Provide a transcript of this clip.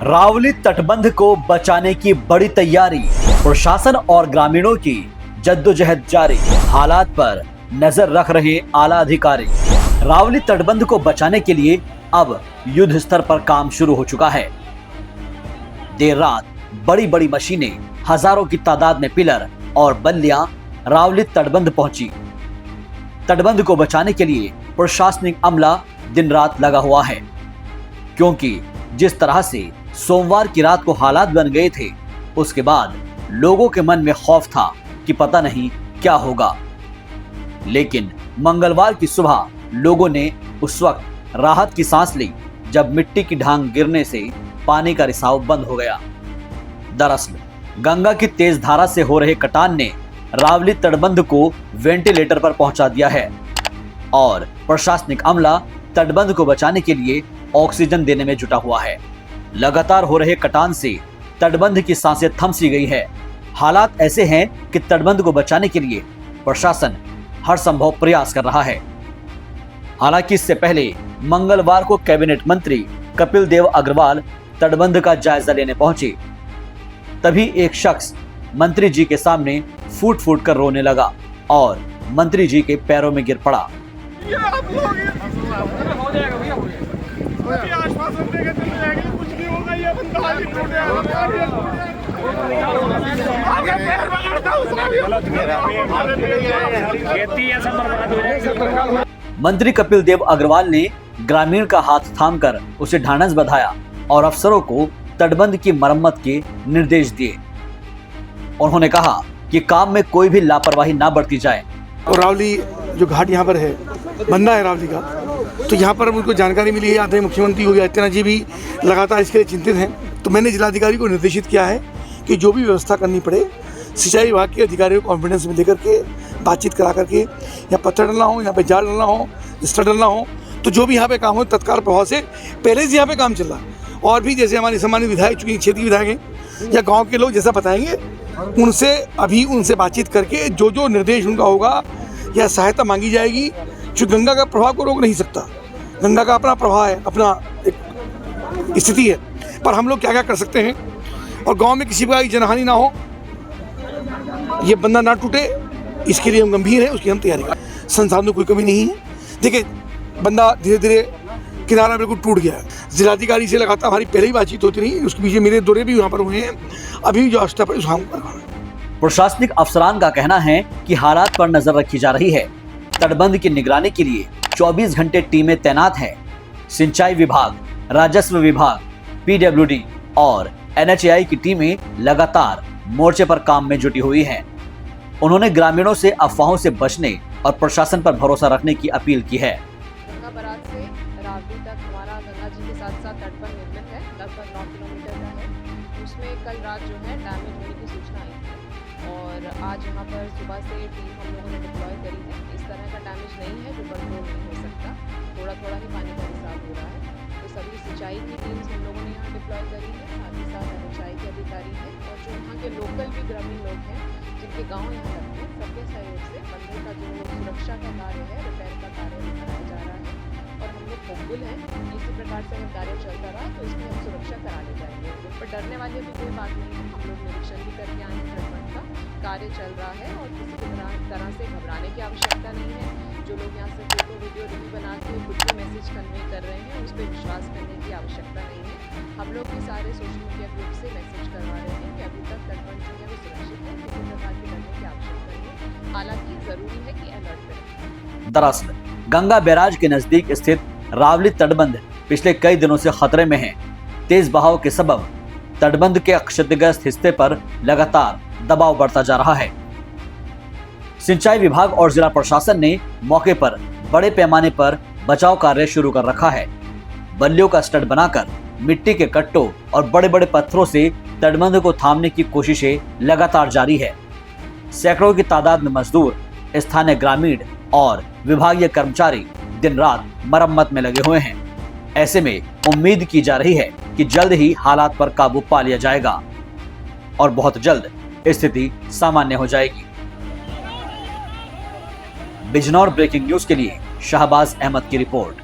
रावली तटबंध को बचाने की बड़ी तैयारी, प्रशासन और ग्रामीणों की जद्दोजहद जारी, हालात पर नजर रख रहे आला अधिकारी। रावली तटबंध को बचाने के लिए अब युद्ध स्तर पर काम शुरू हो चुका है। देर रात बड़ी बड़ी मशीनें, हजारों की तादाद में पिलर और बल्लियां रावली तटबंध पहुंची। तटबंध को बचाने के लिए प्रशासनिक अमला दिन रात लगा हुआ है, क्योंकि जिस तरह से सोमवार की रात को हालात बन गए थे, उसके बाद लोगों के मन में खौफ था कि पता नहीं क्या होगा। लेकिन मंगलवार की सुबह लोगों ने उस वक्त राहत की सांस ली जब मिट्टी की ढांग गिरने से पानी का रिसाव बंद हो गया। दरअसल गंगा की तेज धारा से हो रहे कटान ने रावली तटबंध को वेंटिलेटर पर पहुंचा दिया है और प्रशासनिक अमला तटबंध को बचाने के लिए ऑक्सीजन देने में जुटा हुआ है। लगातार हो रहे कटान से तटबंध की सांसें थम सी गई है। हालात ऐसे हैं कि तटबंध को बचाने के लिए प्रशासन हर संभव प्रयास कर रहा है। हालांकि इससे पहले मंगलवार को कैबिनेट मंत्री कपिल देव अग्रवाल तटबंध का जायजा लेने पहुंचे, तभी एक शख्स मंत्री जी के सामने फूट फूट कर रोने लगा और मंत्री जी के पैरों में गिर पड़ा। मंत्री कपिल देव अग्रवाल ने ग्रामीण का हाथ थामकर उसे ढांढस बंधाया और अफसरों को तटबंध की मरम्मत के निर्देश दिए। उन्होंने कहा कि काम में कोई भी लापरवाही ना बरती जाए। और रावली जो घाट यहाँ पर है, बनना है रावली का, तो यहाँ पर उनको जानकारी मिली है। आदरणीय मुख्यमंत्री योगी आदित्यनाथ जी भी लगातार इसके लिए चिंतित हैं। तो मैंने जिलाधिकारी को निर्देशित किया है कि जो भी व्यवस्था करनी पड़े, सिंचाई विभाग के अधिकारियों को कॉन्फिडेंस में लेकर के बातचीत करा करके, यहाँ पत्थर डलना हो, यहाँ पे जाल डलना हो, स्टर डलना हो, तो जो भी यहाँ पे काम हो तत्काल प्रभाव से पहले से यहाँ पे काम चल रहा है। और भी जैसे हमारे सम्मानित विधायक, चूँकि क्षेत्रीय विधायक हैं या गाँव के लोग जैसा बताएंगे, उनसे बातचीत करके जो जो निर्देश उनका होगा या सहायता मांगी जाएगी। जो गंगा का प्रभाव को रोक नहीं सकता, गंगा का अपना प्रवाह है, अपना एक स्थिति है, पर हम लोग क्या क्या कर सकते हैं और गांव में किसी प्रकार की जनहानि ना हो, ये बंधा ना टूटे, इसके लिए हम गंभीर हैं, उसकी हम तैयारी करें। संसाधनों कोई कमी नहीं है। देखिए, बंदा धीरे धीरे किनारा बिल्कुल टूट गया है। जिलाधिकारी से लगातार हमारी पहले ही बातचीत होती रही, उसके पीछे मेरे दौरे भी यहाँ पर हुए हैं। अभी जो अवस्था पर काम कर रहा है। प्रशासनिक अफसरान का कहना है कि हालात पर नजर रखी जा रही है। तटबंध की निगरानी के लिए 24 घंटे टीमें तैनात हैं। सिंचाई विभाग, राजस्व विभाग, पीडब्ल्यूडी और एनएचएआई की टीमें लगातार मोर्चे पर काम में जुटी हुई हैं। उन्होंने ग्रामीणों से अफवाहों से बचने और प्रशासन पर भरोसा रखने की अपील की है। गंगा बराज से रावली तक हमारा गंगा जी के साथ साथ तटबंध निर्मित है, लगभग 9 किलोमीटर का है। उसमें कल रात जो है डैमेज होने की सूचना आई थी और आज यहाँ पर सुबह से टीम हम लोगों ने डिप्लॉय करी है। इस तरह का डैमेज नहीं है जो कंट्रोल नहीं हो सकता, थोड़ा थोड़ा ही पानी का रिसाव हो रहा है। तो सभी सिंचाई की टीम्स हम लोगों ने यहाँ डिप्लॉय करी है, साथ ही साथ एनएचएआई के अधिकारी हैं और जो यहाँ के लोकल भी ग्रामीण लोग हैं जिनके गाँव यहाँ लगते हैं, सबके सहयोग से बंधे का जो सुरक्षा का कार्य है, रिपेयर का कार्य कराया जा रहा है। और हम लोग होपफुल हैं इसी प्रकार से अगर कार्य चलता रहा तो इसमें हम सुरक्षा कराने जाएंगे। पर डरने वाली अभी कोई बात नहीं है। हम लोग निरीक्षण भी करके आए हैं, तटबंध का कार्य चल रहा है और किसी तरह से घबराने की आवश्यकता नहीं है। जो लोग यहाँ से फोटो वीडियो रिव्यू बना के कुछ भी मैसेज कन्वे कर रहे हैं, उस पर विश्वास करने की आवश्यकता नहीं है। हम लोग भी सारे सोशल मीडिया ग्रुप से मैसेज करवा रहे हैं कि अभी तक तटबंध जो है वो सुरक्षित है, किसी प्रकार की डरने की आवश्यकता नहीं है। हालांकि जरूरी है कि अलर्ट करें। दरअसल गंगा बैराज के नजदीक स्थित रावली तटबंध पिछले कई दिनों से खतरे में है। तेज बहाव के सबब तटबंध के क्षतिग्रस्त हिस्से पर लगातार दबाव बढ़ता जा रहा है। सिंचाई विभाग और जिला प्रशासन ने मौके पर बड़े पैमाने पर बचाव कार्य शुरू कर रखा है। बल्लियों का स्टड बनाकर मिट्टी के कट्टों और बड़े बड़े पत्थरों से तटबंध को थामने की कोशिशें लगातार जारी है। सैकड़ों की तादाद में मजदूर, स्थानीय ग्रामीण और विभागीय कर्मचारी दिन रात मरम्मत में लगे हुए हैं। ऐसे में उम्मीद की जा रही है कि जल्द ही हालात पर काबू पा लिया जाएगा और बहुत जल्द स्थिति सामान्य हो जाएगी। बिजनौर ब्रेकिंग न्यूज के लिए शाहबाज अहमद की रिपोर्ट।